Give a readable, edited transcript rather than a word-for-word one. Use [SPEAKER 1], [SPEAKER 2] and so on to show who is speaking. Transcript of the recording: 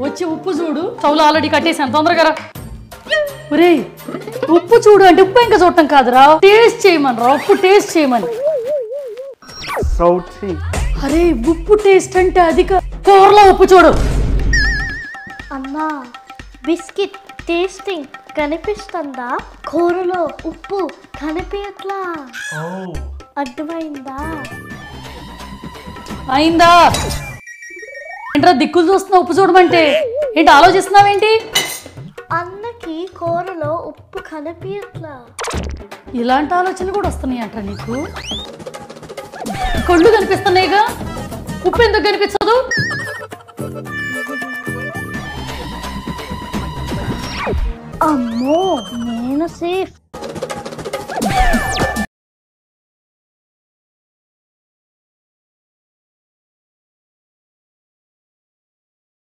[SPEAKER 1] వచ్చి ఉప్పు చూడు. స్టవ్లో ఆల్రెడీ కట్టేసాను, తొందరగా రా. ఒరే ఉప్పు చూడు అంటే ఉప్పు ఇంకా చూడటం కాదురా, టేస్ట్ చేయమని రా. ఉప్పు టేస్ట్ చేయమని. అరే ఉప్పు టేస్ట్ అంటే అది కూరలో ఉప్పు చూడు.
[SPEAKER 2] అమ్మా బిస్కెట్ టేస్టింగ్ కనిపిస్తుందా, కూరలో ఉప్పు కనిపించట్లా. అర్థమైందా?
[SPEAKER 1] అయిందా? ఏంట్రా దిక్కులు చూస్తున్నావు ఉప్పు చూడమంటే? ఏంటి ఆలోచిస్తున్నావేంటి?
[SPEAKER 2] అన్నకి కూరలో ఉప్పు కనిపించట్లా.
[SPEAKER 1] ఇలాంటి ఆలోచనలు కూడా వస్తున్నాయి అంట నీకు? కళ్ళు కనిపిస్తున్నాయిగా, ఉప్పు ఎందుకు కనిపించదు?
[SPEAKER 2] అమ్మో నేను సేఫ్.